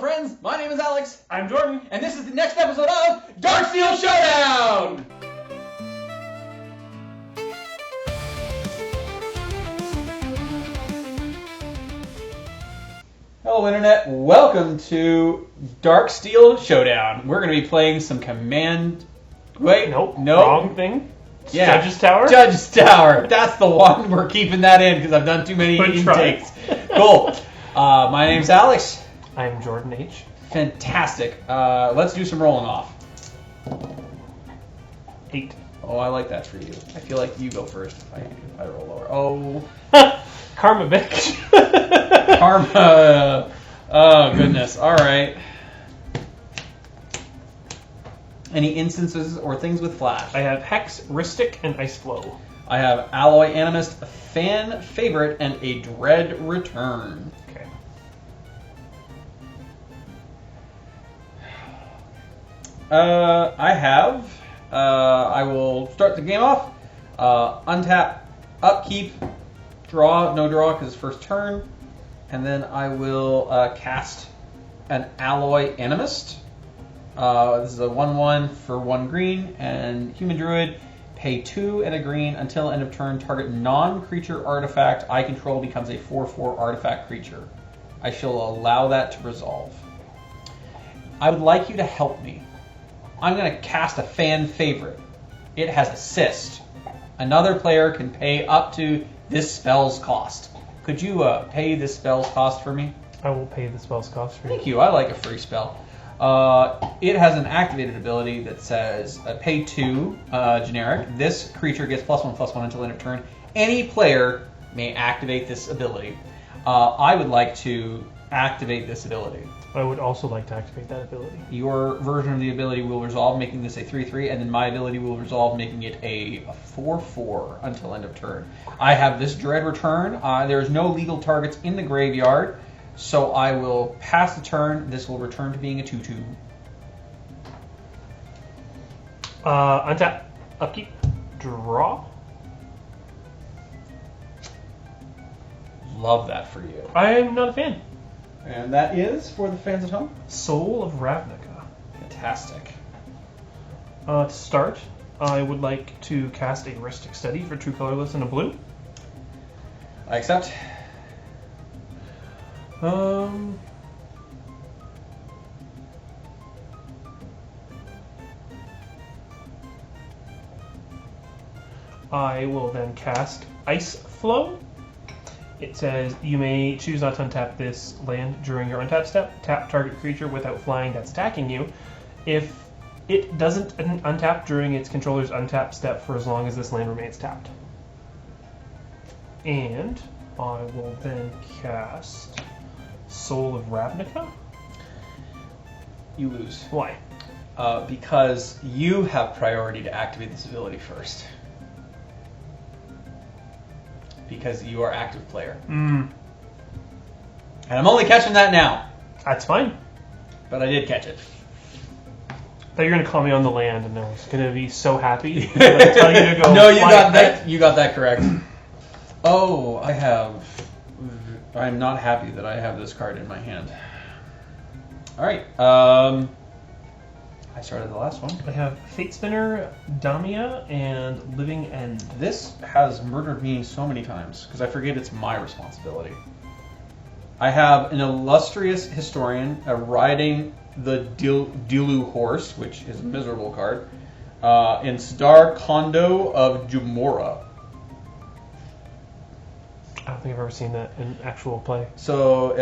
friends, my name is Alex. I'm Jordan. And this is the next episode of Darksteel Showdown! Hello Internet, welcome to Darksteel Showdown. We're going to be playing some Command... Wait, Nope. Nope. Wrong thing. Yeah. Judge's Tower? Judge's Tower. That's the one. We're keeping that in because I've done too many Good try. intakes. Cool. My name's Alex. I'm Jordan H. Fantastic. Let's do some rolling off. 8. Oh, I like that for you. I feel like you go first if I roll lower. Oh. Karma, bitch. Karma. Oh, goodness. All right. Any instances or things with flash? I have Hex, Rhystic, and Ice Flow. I have Alloy Animist, Fan Favorite, and a Dread Return. Okay. I will start the game off. Untap, upkeep, draw, no draw because it's first turn. And then I will cast an Alloy Animist. This is a 1/1 for 1 green, and Human Druid, pay 2 and a green until end of turn. Target non-creature artifact I control becomes a 4/4 artifact creature. I shall allow that to resolve. I would like you to help me. I'm going to cast a Fan Favorite. It has Assist. Another player can pay up to this spell's cost. Could you pay this spell's cost for me? I will pay the spell's cost for you. Thank you. I like a free spell. It has an activated ability that says pay 2, generic. This creature gets +1/+1 until end of turn. Any player may activate this ability. I would like to activate this ability. I would also like to activate that ability. Your version of the ability will resolve, making this a 3/3, and then my ability will resolve, making it a 4/4 until end of turn. I have this Dread Return. There is no legal targets in the graveyard, so I will pass the turn. This will return to being a 2/2. Untap, upkeep, draw. Love that for you. I'm not a fan. And that is for the fans at home. Soul of Ravnica. Fantastic. To start, I would like to cast a Rhystic Study for 2 colorless and a blue. I accept. I will then cast Ice Flow. It says you may choose not to untap this land during your untap step. Tap target creature without flying that's attacking you. If it doesn't untap during its controller's untap step for as long as this land remains tapped. And I will then cast Soul of Ravnica. You lose. Why? Because you have priority to activate this ability first. Because you are active player. And I'm only catching that now. That's fine. But I did catch it. I thought you were going to call me on the land, and I was going to be so happy. When I tell you to go No, you fly got ahead. that. You got that correct. Oh, I'm not happy that I have this card in my hand. All right. I started the last one. I have Fate Spinner, Damia, and Living End. This has murdered me so many times because I forget it's my responsibility. I have an illustrious historian riding the Dilu horse, which is a miserable card, in Star Kondo of Jumora. I don't think I've ever seen that in actual play. So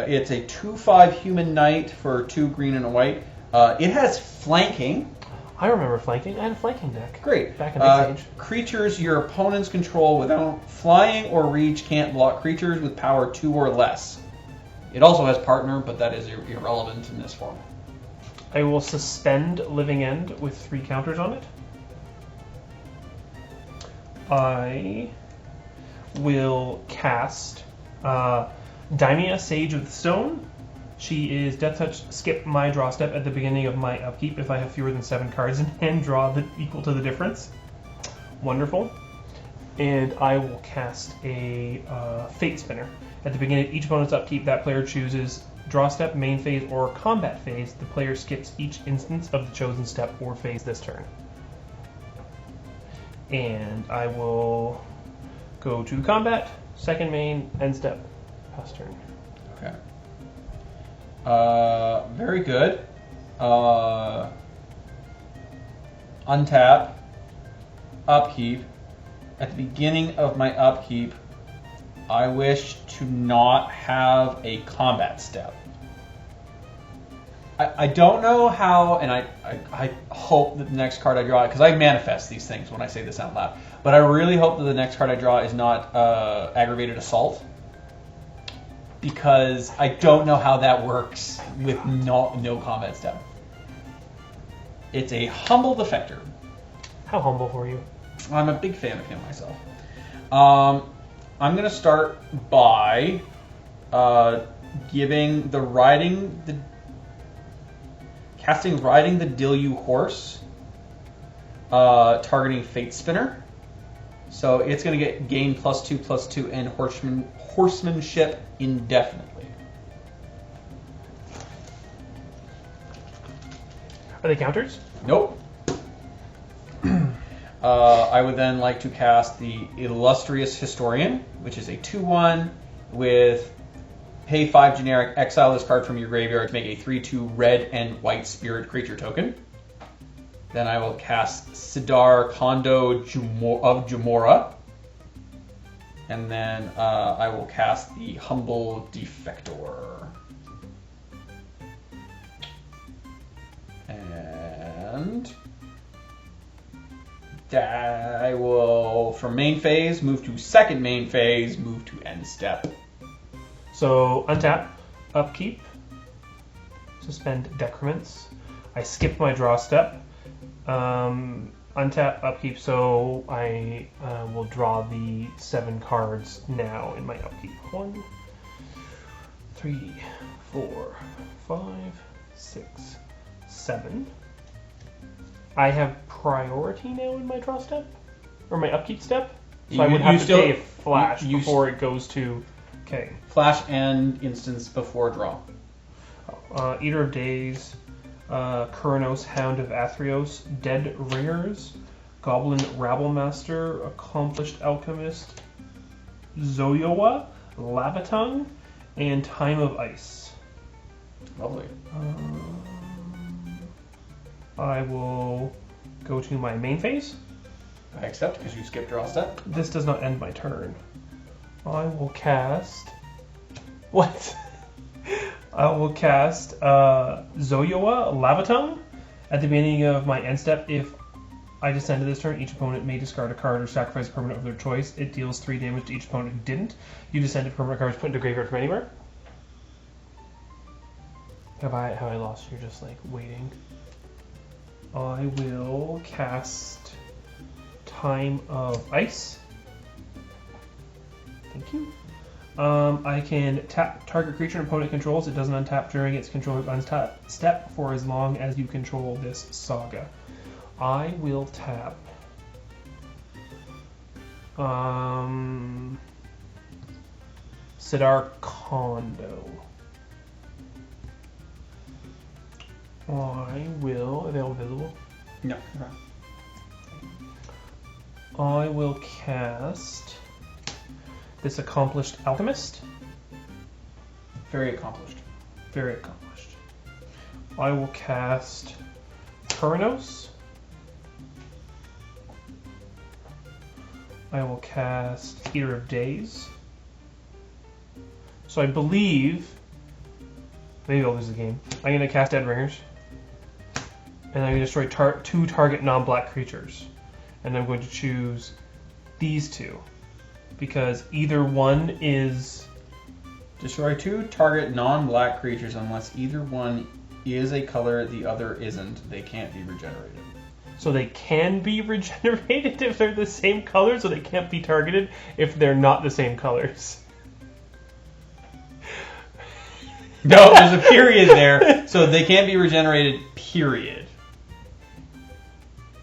it's a 2/5 human knight for 2 green and a white. It has flanking. I remember flanking. I had a flanking deck. Great. Back in this age. Creatures your opponents control without flying or reach can't block creatures with power 2 or less. It also has partner, but that is irrelevant in this form. I will suspend Living End with 3 counters on it. I will cast Daimia, Sage of the Stone. She is Death Touch, skip my draw step at the beginning of my upkeep if I have fewer than 7 cards in hand, draw equal to the difference. Wonderful. And I will cast a Fate Spinner. At the beginning of each opponent's upkeep, that player chooses draw step, main phase, or combat phase, the player skips each instance of the chosen step or phase this turn. And I will go to combat, second main, end step, pass turn. Okay. Very good. Untap. Upkeep. At the beginning of my upkeep, I wish to not have a combat step. I don't know how, and I hope that the next card I draw, because I manifest these things when I say this out loud, but I really hope that the next card I draw is not Aggravated Assault, because I don't know how that works with no combat step. It's a humble defector. How humble for you? I'm a big fan of him myself. I'm going to start by casting Riding the Dilyu Horse, targeting Fate Spinner. So it's going to gain +2/+2 and horsemanship indefinitely. Are they counters? Nope. I would then like to cast the Illustrious Historian, which is a 2/1 with pay 5 generic, exile this card from your graveyard to make a 3/2 red and white spirit creature token. Then I will cast Sidar Kondo of Jumora. And then I will cast the Humble Defector. And I will, from main phase, move to second main phase, move to end step. So, untap, upkeep, suspend decrements. I skip my draw step. Untap, upkeep, so I will draw the 7 cards now in my upkeep. 1, 3, 4, 5, 6, 7. I have priority now in my draw step? Or my upkeep step? So I would have to pay a flash before it goes to... Okay. Flash and instance before draw. Eater of Days, Kuranos, Hound of Athreos, Dead Ringers, Goblin Rabblemaster, Accomplished Alchemist, Zoyoa, Lavatongue, and Time of Ice. Lovely. I will go to my main phase. I accept because you skipped draw step. This does not end my turn. I will cast... What? I will cast Zoyoa, Lavatongue. At the beginning of my end step, if I descend to this turn, each opponent may discard a card or sacrifice a permanent of their choice. It deals 3 damage to each opponent who didn't. You descended permanent cards put into graveyard from anywhere. Have I lost you just like waiting? I will cast Time of Ice. Thank you. I can tap target creature an opponent controls. It doesn't untap during its controller's untap step for as long as you control this saga. I will tap Sidar Kondo. I will available visible. No. I will cast this Accomplished Alchemist. Very accomplished. Very accomplished. I will cast Kuranos. I will cast Eater of Days. So I believe, maybe I'll lose the game. I'm going to cast Dead Ringers. And I'm going to destroy 2 target non-black creatures. And I'm going to choose these 2. Because either one is... Destroy 2 target non-black creatures unless either one is a color the other isn't. They can't be regenerated. So they can be regenerated if they're the same color, so they can't be targeted if they're not the same colors. No, there's a period there, so they can't be regenerated, period.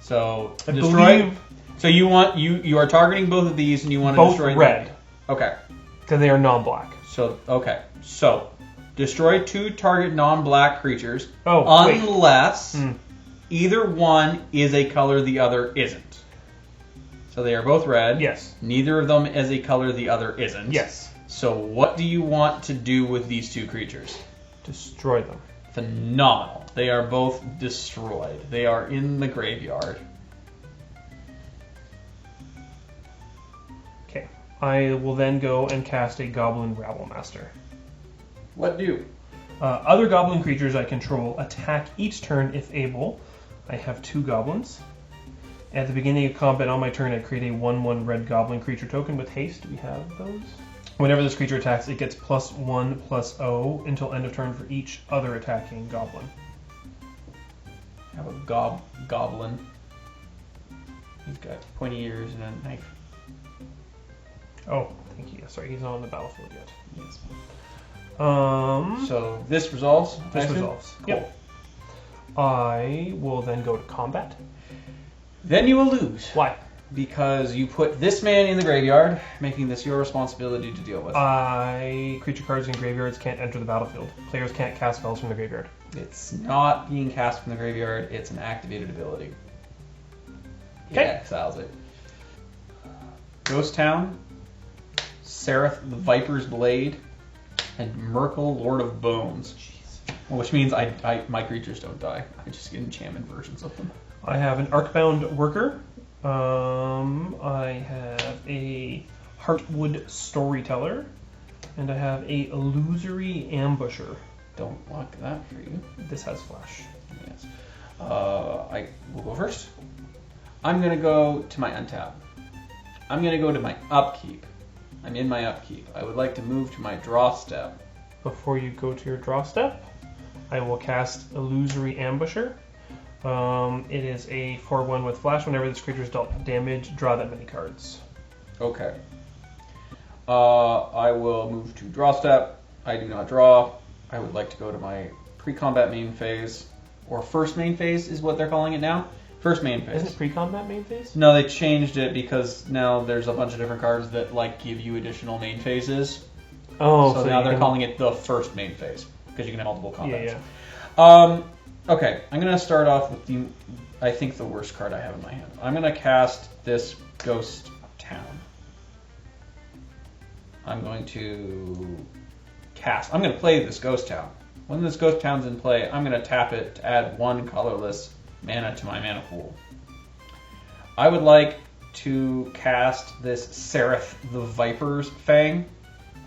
So, destroy... So you are targeting both of these and you want to both destroy red. them. Okay. Because they are non-black. So, okay. So, Destroy 2 target non-black creatures wait. unless either one is a color the other isn't. So they are both red. Yes. Neither of them is a color the other isn't. Yes. So what do you want to do with these 2 creatures? Destroy them. Phenomenal. They are both destroyed. They are in the graveyard. Okay. I will then go and cast a Goblin Rabblemaster. What do? Other goblin creatures I control attack each turn if able. I have 2 goblins. At the beginning of combat on my turn, I create a 1/1 red goblin creature token with haste. Do we have those? Whenever this creature attacks, it gets +1/+0 until end of turn for each other attacking goblin. I have a goblin. He's got pointy ears and a knife. Oh, thank you. Sorry, he's not on the battlefield yet. Yes. So So this resolves? this resolves. Cool. Yep. I will then go to combat. Then you will lose. Why? Because you put this man in the graveyard, making this your responsibility to deal with. Creature cards in graveyards can't enter the battlefield. Players can't cast spells from the graveyard. It's not being cast from the graveyard, it's an activated ability. It Okay. exiles it. Ghost Town, Seraph the Viper's Blade, and Merkel Lord of Bones. Jeez. Which means my creatures don't die. I just get enchantment versions of them. I have an Arcbound Worker. I have a Heartwood Storyteller. And I have a Illusory Ambusher. Don't lock that for you. This has flash. Yes. I will go first. I'm going to go to my untap. I'm going to go to my upkeep. I'm in my upkeep. I would like to move to my draw step. Before you go to your draw step, I will cast Illusory Ambusher. It is a 4/1 with flash. Whenever this creature is dealt damage, draw that many cards. Okay. I will move to draw step. I do not draw. I would like to go to my pre-combat main phase, or first main phase is what they're calling it now. First main phase. Isn't it pre-combat main phase? No, they changed it because now there's a bunch of different cards that like give you additional main phases. Oh, so now they're calling it the first main phase because you can have multiple combats. Yeah. Okay, I'm gonna start off with I think the worst card I have in my hand. I'm gonna cast this Ghost Town. I'm going to I'm gonna play this Ghost Town. When this Ghost Town's in play, I'm gonna tap it to add 1 colorless mana to my mana pool. I would like to cast this Seraph the Viper's Fang.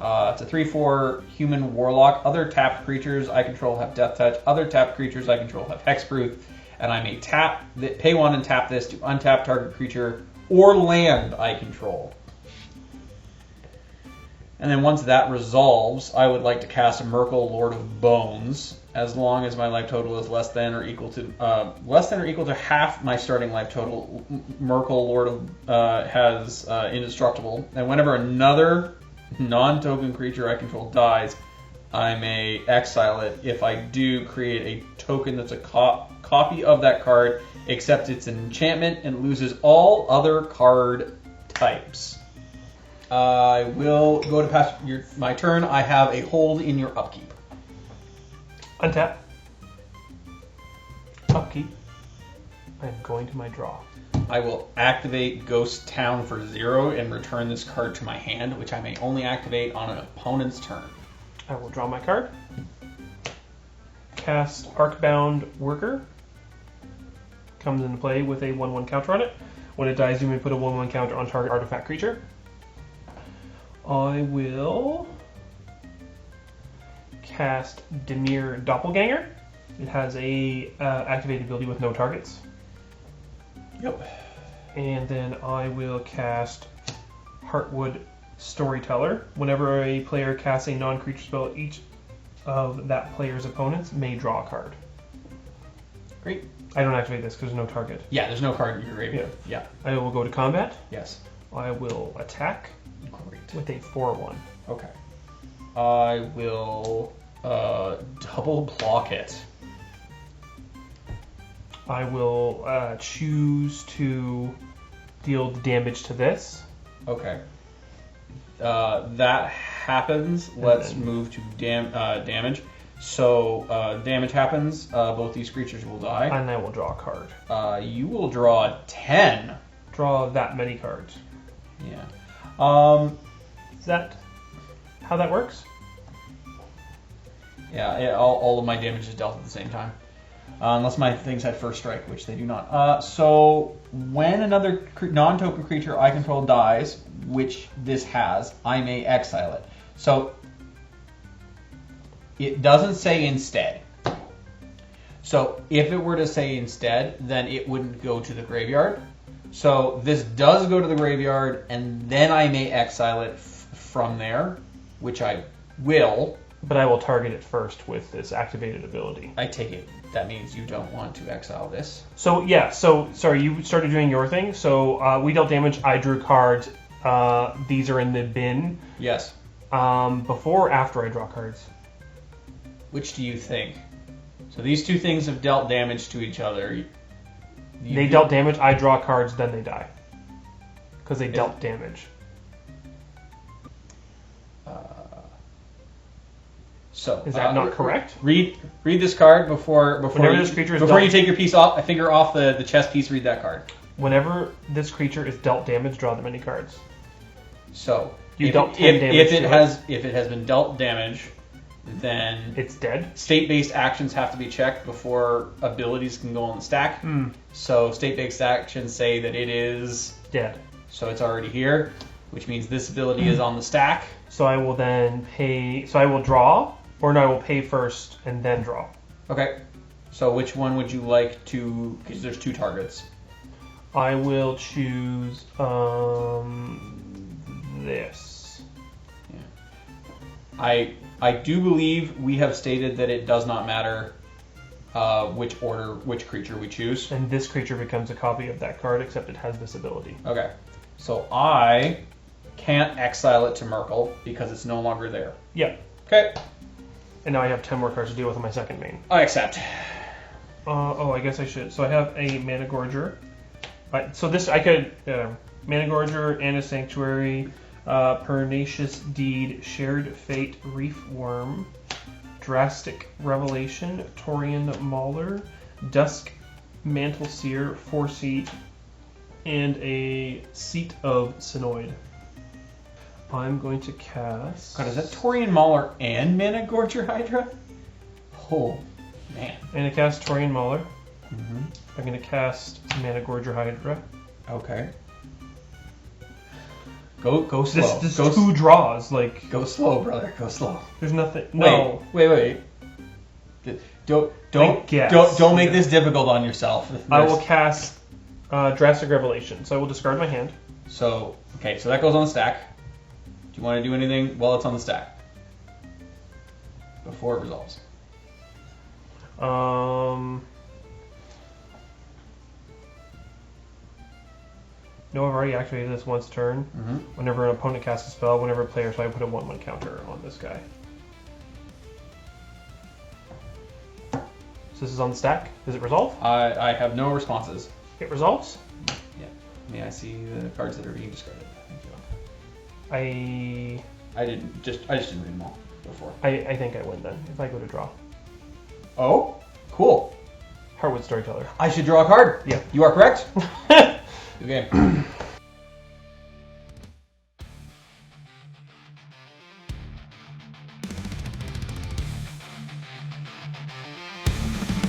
It's a 3/4 human warlock. Other tapped creatures I control have Death Touch. Other tapped creatures I control have Hexproof. And I may pay 1 and tap this to untap target creature or land I control. And then once that resolves, I would like to cast a Merkel Lord of Bones. As long as my life total is less than or equal to half my starting life total, Merkel Lord of has indestructible. And whenever another non-token creature I control dies, I may exile it. If I do, create a token that's a copy of that card, except it's an enchantment and loses all other card types. I will go to past my turn. I have a hold in your upkeep. Untap. Upkeep. I'm going to my draw. I will activate Ghost Town for 0 and return this card to my hand, which I may only activate on an opponent's turn. I will draw my card. Cast Arcbound Worker. Comes into play with a 1/1 counter on it. When it dies, you may put a 1/1 counter on target artifact creature. I will cast Demir Doppelganger. It has a activated ability with no targets. Yep. And then I will cast Heartwood Storyteller. Whenever a player casts a non-creature spell, each of that player's opponents may draw a card. Great. I don't activate this because there's no target. Yeah, there's no card in your graveyard. Yeah. I will go to combat. Yes. I will attack Great. with a 4/1. Okay. I will double block it. I will choose to deal the damage to this. Okay. That happens, let's move to damage. So damage happens. Both these creatures will die. And I will draw a card. You will draw 10. Draw that many cards. Yeah. Is that how that works? Yeah. All of my damage is dealt at the same time, unless my things had first strike, which they do not. So when another non-token creature I control dies, which this has, I may exile it. So it doesn't say instead. So if it were to say instead, then it wouldn't go to the graveyard. So this does go to the graveyard, and then I may exile it from there, which I will. But I will target it first with this activated ability. I take it that means you don't want to exile this. So yeah, sorry, you started doing your thing. So we dealt damage, I drew cards. These are in the bin. Yes. Before or after I draw cards? Which do you think? So these two things have dealt damage to each other. They dealt damage, I draw cards, then they die. Because they dealt damage. So is that not correct? Read this card before this creature is before you take your piece off. A finger off the chess piece. Read that card. Whenever this creature is dealt damage, draw that many cards. So you dealt 10 damage. If it has been dealt damage, then it's dead. State-based actions have to be checked before abilities can go on the stack. So state-based actions say that it is dead. So it's already here, which means this ability is on the stack. So I will then pay. So I will draw. Or no, I will pay first and then draw. Okay. So which one would you like to... Because there's two targets. I will choose this. Yeah. I do believe we have stated that it does not matter which creature we choose. And this creature becomes a copy of that card, except it has this ability. Okay. So I can't exile it to Merkle because it's no longer there. Yeah. Okay. And now I have 10 more cards to deal with on my second main. I accept. I guess I should. So I have a Mana Gorger. So this, I could... Mana Gorger, Anna Sanctuary, Pernicious Deed, Shared Fate, Reef Worm, Drastic Revelation, Torian Mauler, Dusk Mantle Seer, Foreseat, and a Seat of Synoid. I'm going to cast... God, is that Torian Mauler and Mana Gorger Hydra? Oh, man. I'm going to cast Torian Mauler. I'm going to cast Mana Gorger Hydra. Okay. Go slow. This two draws, like... Go slow, brother. Go slow. There's nothing... No. Wait. Don't make this difficult on yourself. I will cast Drastic Revelation. So I will discard my hand. So that goes on the stack. Do you want to do anything while it's on the stack? Before it resolves. No, I've already activated this once turn. Whenever an opponent casts a spell, whenever a player, so I put a 1/1 counter on this guy. So this is on the stack. Does it resolve? I have no responses. It resolves? Yeah. May I see the cards that are being discarded? Thank you. I just didn't read them all before. I think I win then, if I go to draw. Oh, cool. Heartwood Storyteller. I should draw a card. Yeah. You are correct. Okay.